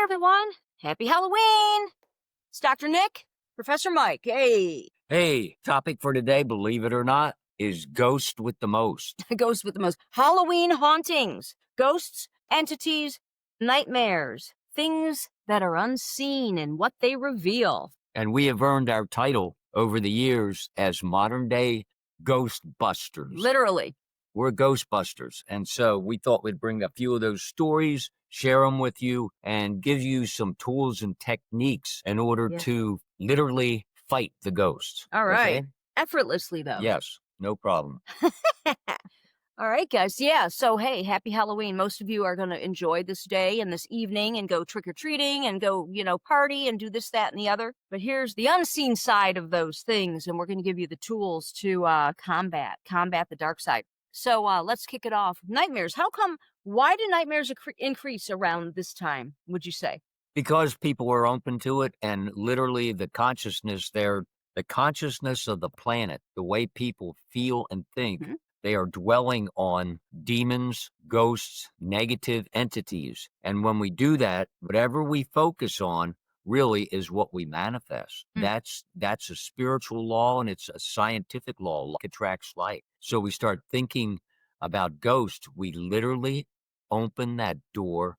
everyone. Happy Halloween. It's Dr. Nic, Professor Mike. Hey. Hey, topic for today, believe it or not, is ghost with the most. Ghosts with the most. Halloween hauntings. Ghosts, entities, nightmares, things that are unseen and what they reveal. And we have earned our title over the years as modern day Ghostbusters. Literally. We're Ghostbusters. And so we thought we'd bring a few of those stories, share them with you, and give you some tools and techniques in order to literally fight the ghosts. All right. Okay? Effortlessly, though. Yes, no problem. All right, guys. Yeah. So, hey, happy Halloween. Most of you are going to enjoy this day and this evening and go trick-or-treating and go, party and do this, that, and the other. But here's the unseen side of those things. And we're going to give you the tools to combat the dark side. So let's kick it off. Nightmares. Why do nightmares increase around this time, would you say? Because people are open to it, and literally the consciousness of the planet, the way people feel and think, they are dwelling on demons, ghosts, negative entities. And when we do that, whatever we focus on really is what we manifest. That's a spiritual law, and it's a scientific law. Like attracts like. So we start thinking about ghosts, we literally open that door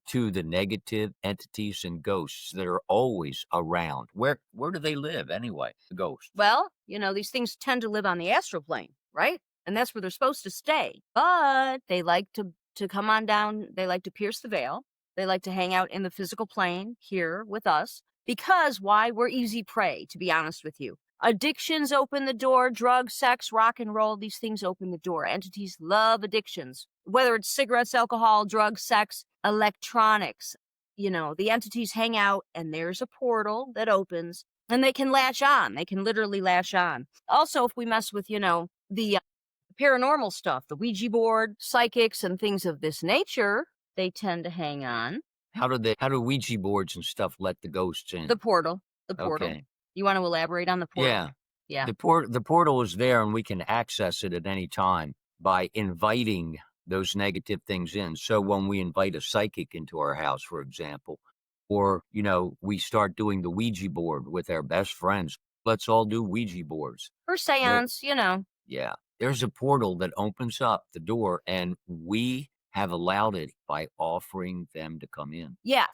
to the negative entities and ghosts that are always around. Where do they live anyway, the ghosts? Well, these things tend to live on the astral plane, right? And that's where they're supposed to stay. But they like to come on down. They like to pierce the veil. They like to hang out in the physical plane here with us. Because why? We're easy prey, to be honest with you. Addictions open the door. Drugs, sex, rock and roll, these things open the door. Entities love addictions. Whether it's cigarettes, alcohol, drugs, sex, electronics, the entities hang out and there's a portal that opens and they can latch on. They can literally latch on. Also, if we mess with, the paranormal stuff, the Ouija board, psychics, and things of this nature, they tend to hang on. How do Ouija boards and stuff let the ghosts in? The portal. Okay. You want to elaborate on the portal? Yeah. The portal is there, and we can access it at any time by inviting those negative things in. So when we invite a psychic into our house, for example, or, we start doing the Ouija board with our best friends, let's all do Ouija boards. Or seance, Yeah. There's a portal that opens up the door, and we have allowed it by offering them to come in. Yeah.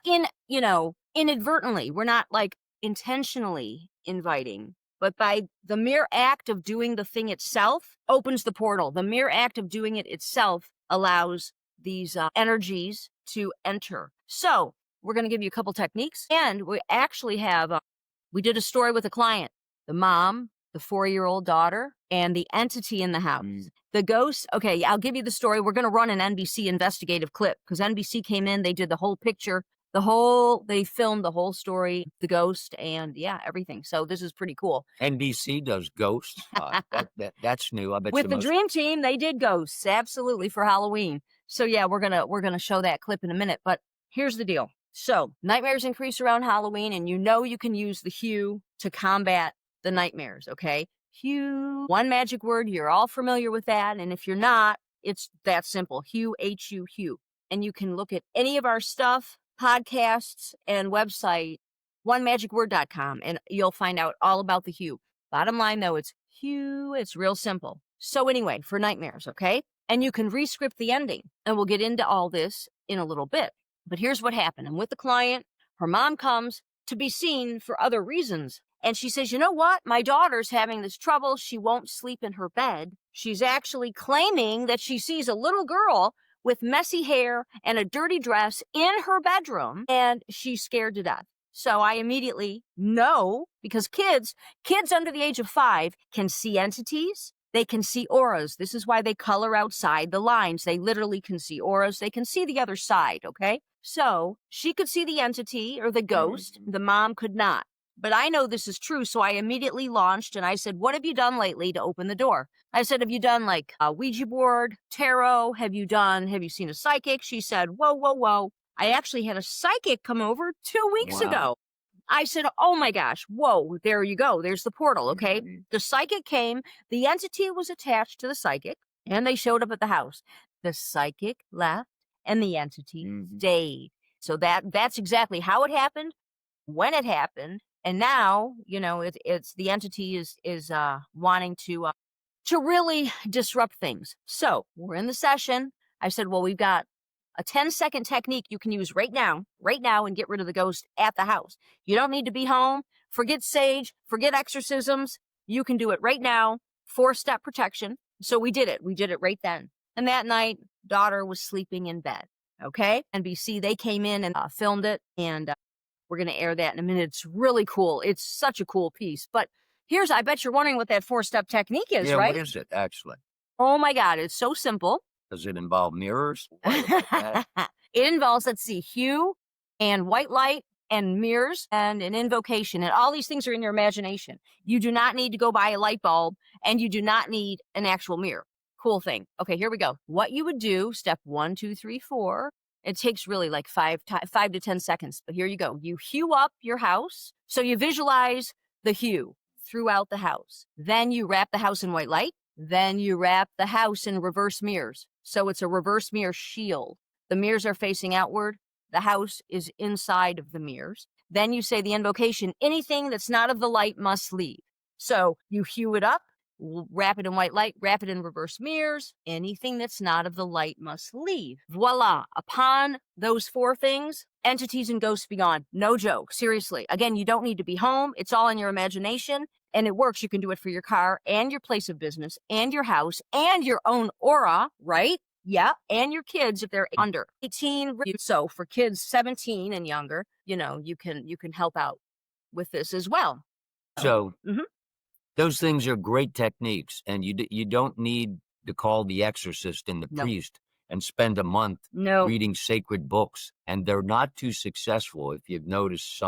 Inadvertently. We're not like intentionally inviting, but by the mere act of doing the thing itself opens the portal. The mere act of doing it itself allows these energies to enter. So we're going to give you a couple techniques, and we actually have, we did a story with a client, the mom, the 4-year-old daughter, and the entity in the house. The ghost, okay, I'll give you the story. We're going to run an NBC investigative clip because NBC came in, they did the whole picture, they filmed the whole story, the ghost, and everything. So this is pretty cool. NBC does ghosts. That's new. I bet with the Dream Team, they did ghosts, absolutely, for Halloween. So we're gonna show that clip in a minute. But here's the deal. So nightmares increase around Halloween, and you can use the hue to combat the nightmares. Okay, hue, one magic word. You're all familiar with that, and if you're not, it's that simple. Hue, H-U, hue, and you can look at any of our stuff, podcasts, and website, onemagicword.com, and you'll find out all about the hue. Bottom line, though, it's hue. It's real simple. So anyway, for nightmares, okay? And you can re-script the ending, and we'll get into all this in a little bit. But here's what happened. I'm with the client. Her mom comes to be seen for other reasons. And she says, you know what? My daughter's having this trouble. She won't sleep in her bed. She's actually claiming that she sees a little girl with messy hair and a dirty dress in her bedroom, and she's scared to death. So I immediately know, because kids under the age of 5 can see entities. They can see auras. This is why they color outside the lines. They literally can see auras. They can see the other side, okay? So she could see the entity or the ghost. The mom could not. But I know this is true, so I immediately launched, and I said, what have you done lately to open the door? I said, have you done like a Ouija board, tarot? Have you seen a psychic? She said, whoa. I actually had a psychic come over 2 weeks ago. I said, oh my gosh, whoa, there you go. There's the portal, okay? The psychic came, the entity was attached to the psychic, and they showed up at the house. The psychic left, and the entity stayed. So that's exactly how it happened, when it happened, and now, it's the entity is wanting to really disrupt things. So we're in the session. I said, well, we've got a 10-second technique you can use right now, and get rid of the ghost at the house. You don't need to be home. Forget sage, forget exorcisms. You can do it right now. 4-step protection. So we did it. We did it right then. And that night, daughter was sleeping in bed. Okay. NBC, they came in and filmed it. And we're going to air that in a minute. It's really cool. It's such a cool piece. But I bet you're wondering what that 4-step technique is, Yeah, right? what is it, actually? Oh my God, it's so simple. Does it involve mirrors? It It involves, let's see, hue and white light and mirrors and an invocation. And all these things are in your imagination. You do not need to go buy a light bulb, and you do not need an actual mirror. Cool thing. Okay, here we go. What you would do, step 1, 2, 3, 4. It takes really like 5 to 10 seconds. But here you go. You hue up your house. So you visualize the hue throughout the house. Then you wrap the house in white light. Then you wrap the house in reverse mirrors. So it's a reverse mirror shield. The mirrors are facing outward. The house is inside of the mirrors. Then you say the invocation, anything that's not of the light must leave. So you hue it up, wrap it in white light, wrap it in reverse mirrors. Anything that's not of the light must leave. Voila. Upon those 4 things, entities and ghosts be gone. No joke. Seriously. Again, you don't need to be home. It's all in your imagination. And it works. You can do it for your car and your place of business and your house and your own aura, right? Yeah. And your kids if they're under 18. So for kids 17 and younger, you can help out with this as well. So Mhm. those things are great techniques, and you don't need to call the exorcist and the No. priest and spend a month No. reading sacred books, and they're not too successful. If you've noticed,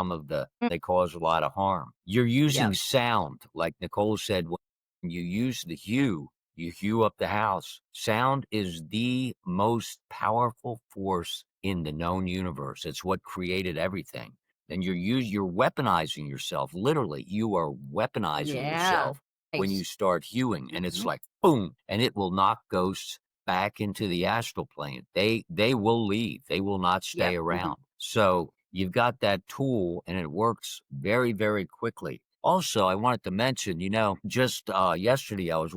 they cause a lot of harm. You're using sound, like Nicole said. When you use the hue, you hue up the house. Sound is the most powerful force in the known universe. It's what created everything. And you're weaponizing yourself. Literally, you are weaponizing yourself when you start hewing, and it's like boom, and it will knock ghosts back into the astral plane. They will leave. They will not stay around. So you've got that tool, and it works very, very quickly. Also, I wanted to mention, just yesterday I was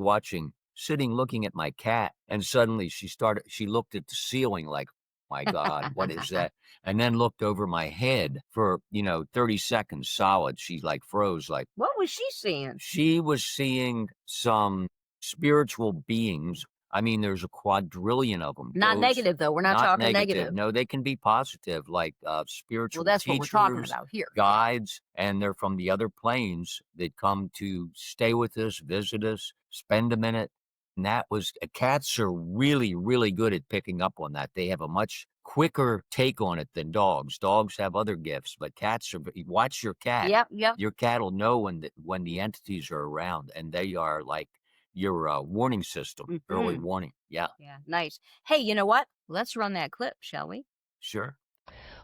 sitting looking at my cat, and suddenly she looked at the ceiling like, my God, what is that? And then looked over my head for, 30 seconds solid. She like froze. Like, What was she seeing? she was seeing some spiritual beings. I mean, there's a quadrillion of them. Not negative, though. We're not talking negative. No, they can be positive, like spiritual Well, that's teachers, what we're talking about here. guides, and they're from the other planes that come to stay with us, visit us, spend a minute. And cats are really, really good at picking up on that. They have a much quicker take on it than dogs. Dogs have other gifts, but cats watch your cat. Yep. Your cat will know when the entities are around, and they are like your warning system, early warning. Yeah. Yeah, nice. Hey, you know what? Let's run that clip, shall we? Sure.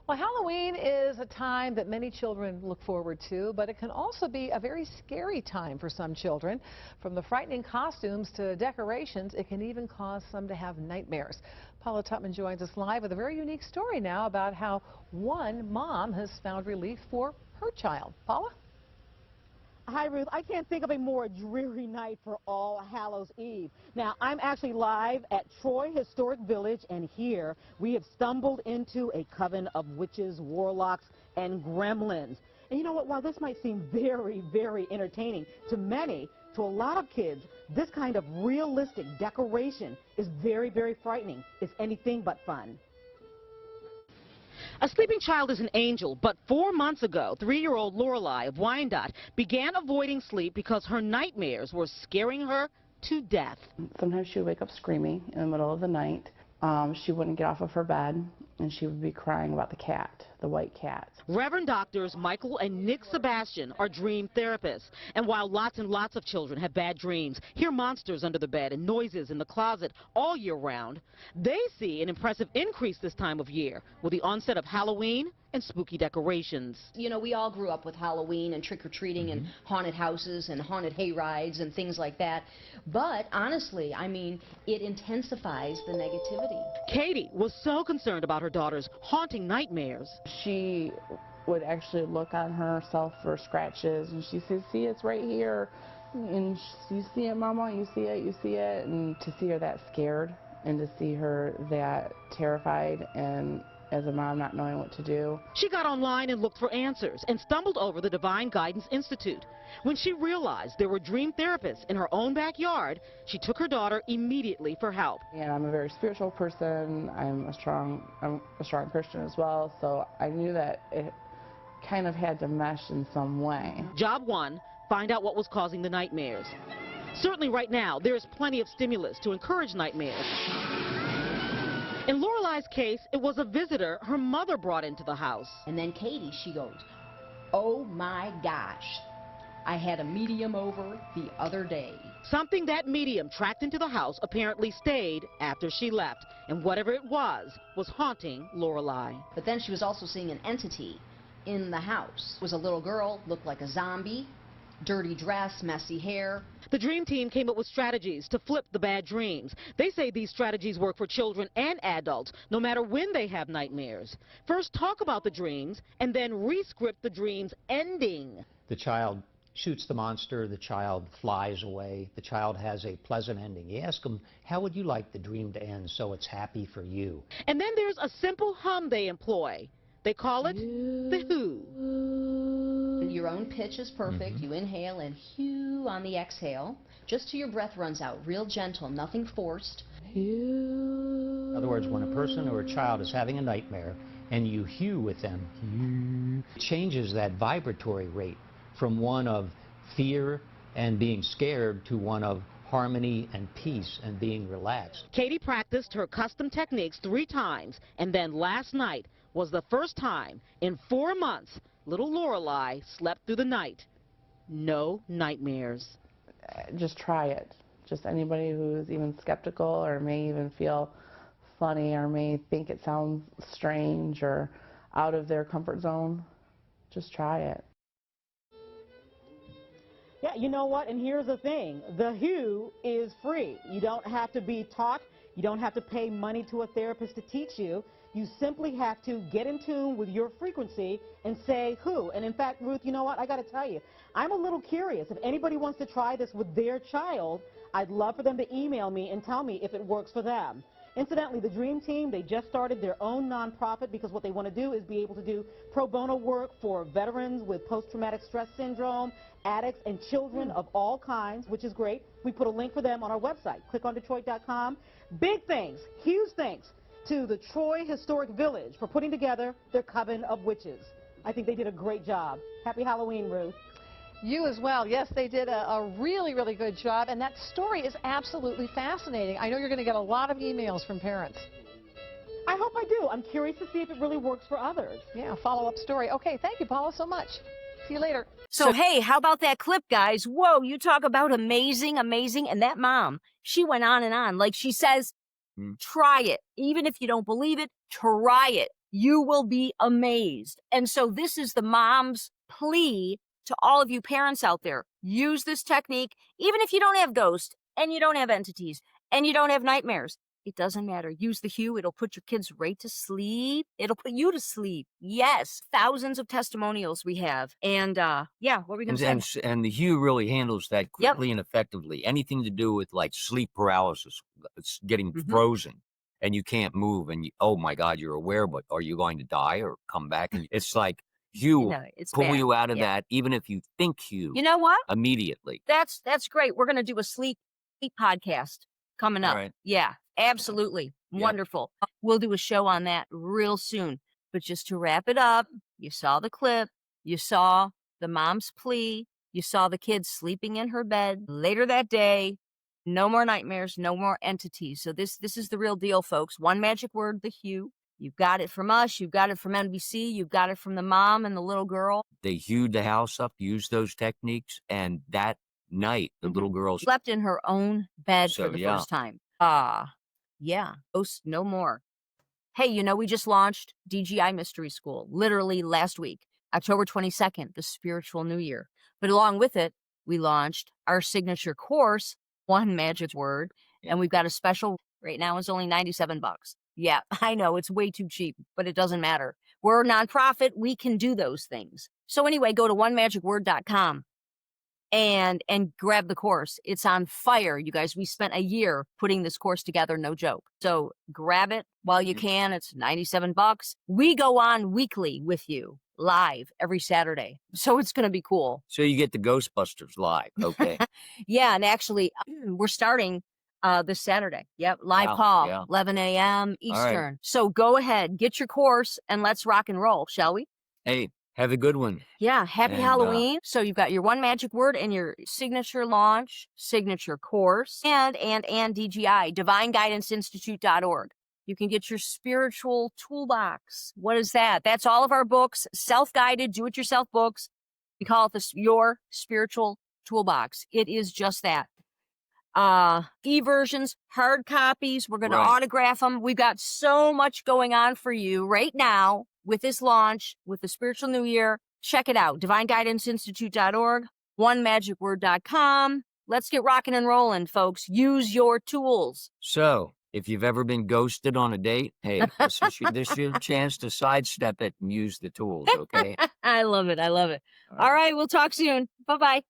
Well, Halloween is a time that many children look forward to, but it can also be a very scary time for some children. From the frightening costumes to decorations, it can even cause some to have nightmares. Paula Tutman joins us live with a very unique story now about how one mom has found relief for her child. Paula? Hi, Ruth. I can't think of a more dreary night for All Hallows Eve. Now, I'm actually live at Troy Historic Village, and here we have stumbled into a coven of witches, warlocks, and gremlins. And you know what? While this might seem very, very entertaining to many, to a lot of kids, this kind of realistic decoration is very, very frightening. It's anything but fun. A sleeping child is an angel, but 4 months ago, 3-year-old Lorelei of Wyandotte began avoiding sleep because her nightmares were scaring her to death. Sometimes she would wake up screaming in the middle of the night. She wouldn't get off of her bed, and she would be crying about the cat the white cat. Reverend doctors Michael and Nick Sebastian are dream therapists. And while lots and lots of children have bad dreams, hear monsters under the bed and noises in the closet all year round, they see an impressive increase this time of year with the onset of Halloween and spooky decorations. You know, we all grew up with Halloween and trick-or-treating and haunted houses and haunted hay rides and things like that. But honestly, I mean, it intensifies the negativity. Katie was so concerned about her daughter's haunting nightmares. She would actually look on herself for scratches, and she says, see, it's right here. And you see it, Mama, you see it, you see it. And to see her that scared and to see her that terrified and as a mom not knowing what to do. She got online and looked for answers and stumbled over the Divine Guidance Institute. When she realized there were dream therapists in her own backyard, she took her daughter immediately for help. And I'm a very spiritual person. I'm a strong Christian as well, so I knew that it kind of had to mesh in some way. Job one, find out what was causing the nightmares. Certainly right now, there is plenty of stimulus to encourage nightmares. In Lorelei's case, it was a visitor her mother brought into the house. And then Katie, she goes, oh my gosh, I had a medium over the other day. Something that medium tracked into the house apparently stayed after she left, and whatever it was haunting Lorelei. But then she was also seeing an entity in the house. It was a little girl, looked like a zombie, dirty dress, messy hair. The dream team came up with strategies to flip the bad dreams. They say these strategies work for children and adults, no matter when they have nightmares. First, talk about the dreams, and then re-script the dream's ending. The child shoots the monster, the child flies away, the child has a pleasant ending. You ask them, how would you like the dream to end so it's happy for you? And then there's a simple hum they employ. They call it the Who. Your own pitch is perfect. You inhale and hew on the exhale, just till your breath runs out. Real gentle, nothing forced. In other words, when a person or a child is having a nightmare and you hew with them, it changes that vibratory rate from one of fear and being scared to one of harmony and peace and being relaxed. Katie practiced her custom techniques 3 times, and then last night was the first time in 4 months little Lorelei slept through the night. No nightmares. Just try it. Just anybody who's even skeptical or may even feel funny or may think it sounds strange or out of their comfort zone, just try it. Yeah, you know what? And here's the thing. The Who is free. You don't have to be taught. You don't have to pay money to a therapist to teach you. You simply have to get in tune with your frequency and say who. And in fact, Ruth, you know what? I got to tell you, I'm a little curious. If anybody wants to try this with their child, I'd love for them to email me and tell me if it works for them. Incidentally, the Dream Team, they just started their own nonprofit because what they want to do is be able to do pro bono work for veterans with post-traumatic stress syndrome, addicts, and children of all kinds, which is great. We put a link for them on our website, clickondetroit.com. Big thanks, huge thanks to the Troy Historic Village for putting together their Coven of Witches. I think they did a great job. Happy Halloween, Ruth. You as well. Yes, they did a really, really good job, and that story is absolutely fascinating. I know you're going to get a lot of emails from parents. I hope I do. I'm curious to see if it really works for others. Yeah, follow-up story. Okay, thank you, Paula, so much. See you later. So, hey, how about that clip, guys? Whoa, you talk about amazing, amazing. And that mom, she went on and on. Like she says, try it. Even if you don't believe it, try it. You will be amazed. And so this is the mom's plea to all of you parents out there. Use this technique, even if you don't have ghosts and you don't have entities and you don't have nightmares. It doesn't matter. Use the Hue. It'll put your kids right to sleep. It'll put you to sleep. Yes. Thousands of testimonials we have. And, yeah, what were we going to say? And the Hue really handles that quickly and effectively. Anything to do with like sleep paralysis, it's getting frozen and you can't move and oh my God, you're aware, but are you going to die or come back? And it's like Hue pull you out of that, even if you think Hue. You know what? Immediately. That's great. We're going to do a sleep podcast coming up. All right. Yeah, absolutely. Wonderful. We'll do a show on that real soon. But just to wrap it up, you saw the clip. You saw the mom's plea. You saw the kid sleeping in her bed later that day. No more nightmares, no more entities. So this is the real deal, folks. One magic word, the Hue. You've got it from us. You've got it from NBC. You've got it from the mom and the little girl. They hewed the house up, used those techniques, and that night, the little girl Slept in her own bed So, for the yeah. first time. Yeah. Ghosts no more. Hey, you know, we just launched DGI Mystery School, literally last week, October 22nd, the spiritual new year. But along with it, we launched our signature course, One Magic Word, and we've got a special right now. It's only $97. Yeah, I know it's way too cheap, but it doesn't matter. We're a nonprofit. We can do those things. So anyway, go to onemagicword.com and grab the course. It's on fire, you guys. We spent a year putting this course together, no joke. So grab it while you can. It's $97. We go on weekly with you, live every Saturday. So it's going to be cool. So you get the Ghostbusters live. Okay. Yeah, and actually, we're starting this Saturday. Yep, live Wow, call, yeah. 11 a.m. All right. Eastern. So go ahead, get your course, and let's rock and roll, shall we? Hey, have a good one. Yeah, happy And, Halloween. So you've got your One Magic Word and your signature launch, signature course, and DGI, divineguidanceinstitute.org. You can get your spiritual toolbox. What is that? That's all of our books, self-guided, do-it-yourself books. We call it your spiritual toolbox. It is just that. E-versions, hard copies. We're going to autograph them. We've got so much going on for you right now with this launch, with the spiritual new year. Check it out. divineguidanceinstitute.org, onemagicword.com. Let's get rocking and rolling, folks. Use your tools. So, if you've ever been ghosted on a date, hey, this is your chance to sidestep it and use the tools, okay? I love it. I love it. All right, we'll talk soon. Bye-bye.